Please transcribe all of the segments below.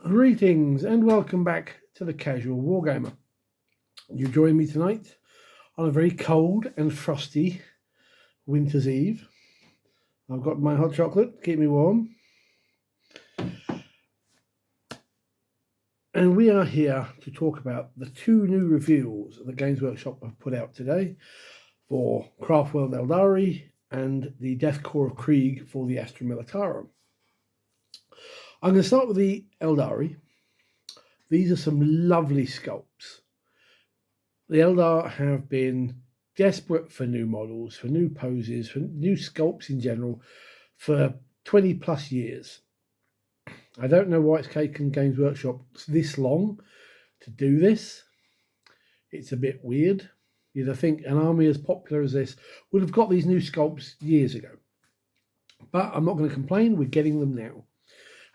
Greetings and welcome back to the Casual Wargamer. You join me tonight on a very cold and frosty winter's eve. I've got my hot chocolate to keep me warm. And we are here to talk about the two new reveals that Games Workshop have put out today for Craftworld Aeldari and the Death Korps of Krieg for the Astra Militarum. I'm going to start with the Aeldari. These are some lovely sculpts. The Eldar have been desperate for new models, for new poses, for new sculpts in general for 20 plus years. I don't know why it's taken Games Workshop this long to do this. It's a bit weird. You'd think an army as popular as this would have got these new sculpts years ago. But I'm not going to complain, we're getting them now.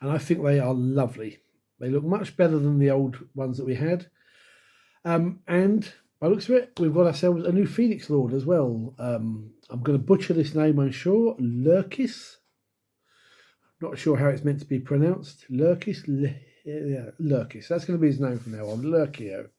And I think they are lovely. They look much better than the old ones that we had. And by the looks of it, we've got ourselves a new Phoenix Lord as well. I'm going to butcher this name, I'm sure. Lurkis. Not sure how it's meant to be pronounced. Lurkis. Lurkis. That's going to be his name from now on. Lurkio.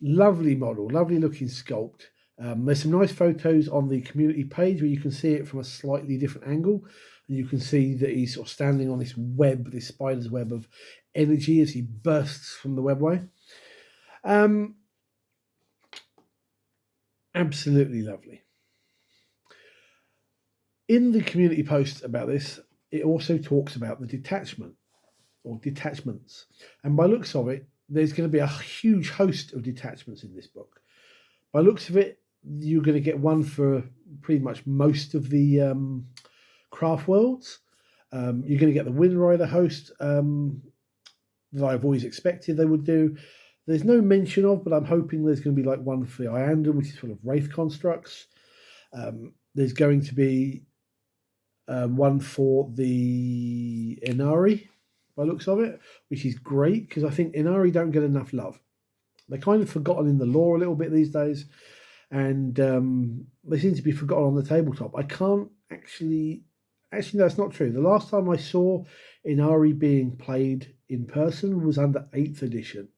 Lovely model. Lovely looking sculpt. There's some nice photos on the community page where you can see it from a slightly different angle. And you can see that he's sort of standing on this web, this spider's web of energy as he bursts from the webway. Absolutely lovely. In the community post about this, it also talks about the detachment or detachments. And by looks of it, there's going to be a huge host of detachments in this book. By looks of it, you're going to get one for pretty much most of the craft worlds. You're going to get the Wind Rider host that I've always expected they would do. There's no mention of, but I'm hoping there's going to be like one for the Ianda, which is full of Wraith constructs. There's going to be one for the Inari, by looks of it, which is great because I think Inari don't get enough love. They're kind of forgotten in the lore a little bit these days, and they seem to be forgotten on the tabletop. I can't actually, no, that's not true. The last time I saw Inari being played in person was under 8th edition.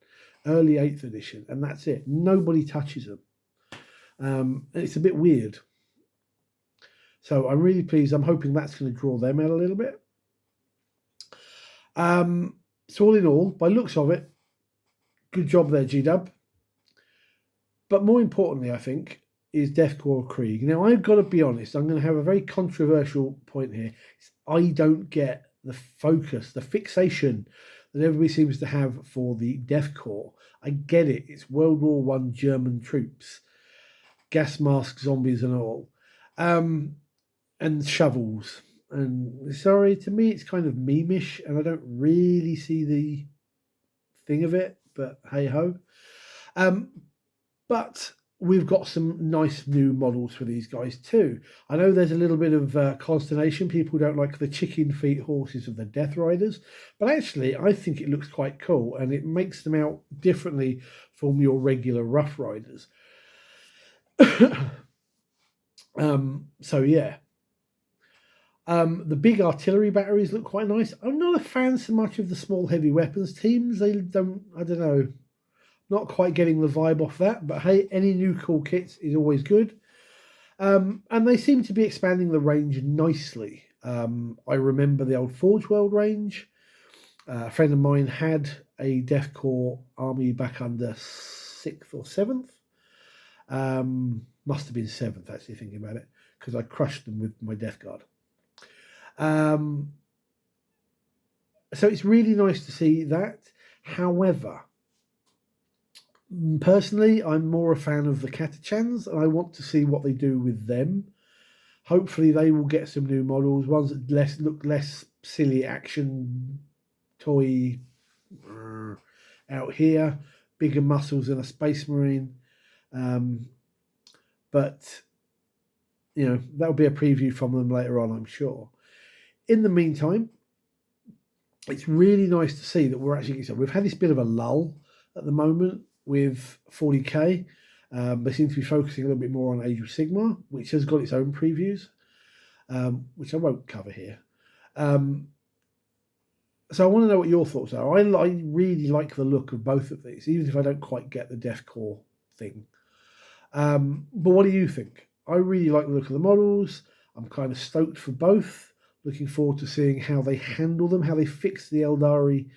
Early 8th edition, and that's it. Nobody touches them. It's a bit weird. So I'm really pleased. I'm hoping that's going to draw them out a little bit. So all in all, by looks of it, good job there, G-Dub. But more importantly, I think, is Death Korps of Krieg. Now, I've got to be honest. I'm going to have a very controversial point here. I don't get the focus, the fixation that everybody seems to have for the Death Korps. I get it. It's World War I German troops, gas mask zombies and all, and shovels. And sorry, to me, it's kind of meme-ish, and I don't really see the thing of it, but hey-ho. But we've got some nice new models for these guys too. I know there's a little bit of consternation. People don't like the chicken feet horses of the Death Riders, but actually I think it looks quite cool and it makes them out differently from your regular Rough Riders. So yeah. The big artillery batteries look quite nice. I'm not a fan so much of the small heavy weapons teams. They don't, I don't know, not quite getting the vibe off that, but hey, any new cool kits is always good. And they seem to be expanding the range nicely. I remember the old Forge World range. A friend of mine had a Death Korps army back under 6th or 7th. Must have been 7th, actually, thinking about it, because I crushed them with my Death Guard. So it's really nice to see that. However, personally, I'm more a fan of the Catachans, and I want to see what they do with them. Hopefully, they will get some new models, ones that look less silly action toy out here, bigger muscles than a Space Marine. But you know, that'll be a preview from them later on, I'm sure. In the meantime, it's really nice to see that we're actually, we've had this bit of a lull at the moment with 40k. They seem to be focusing a little bit more on Age of Sigmar, which has got its own previews, which I won't cover here. So I want to know what your thoughts are. I really like the look of both of these, even if I don't quite get the Death Korps thing. But what do you think? I really like the look of the models. I'm kind of stoked for both. Looking forward to seeing how they handle them, how they fix the Aeldari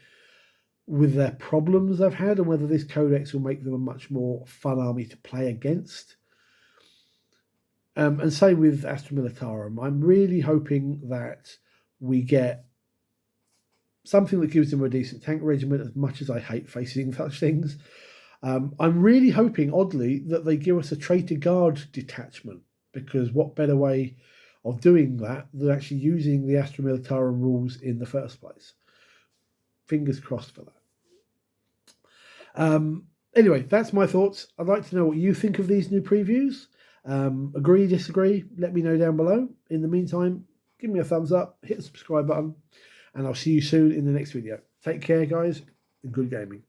with their problems they've had, and whether this codex will make them a much more fun army to play against. And same with Astra Militarum. I'm really hoping that we get something that gives them a decent tank regiment, as much as I hate facing such things. I'm really hoping, oddly, that they give us a traitor guard detachment, because what better way of doing that than actually using the Astra Militarum rules in the first place? Fingers crossed for that. Anyway, that's my thoughts. I'd like to know what you think of these new previews. Agree, disagree, let me know down below. In the meantime, give me a thumbs up, hit the subscribe button, and I'll see you soon in the next video. Take care, guys, and good gaming.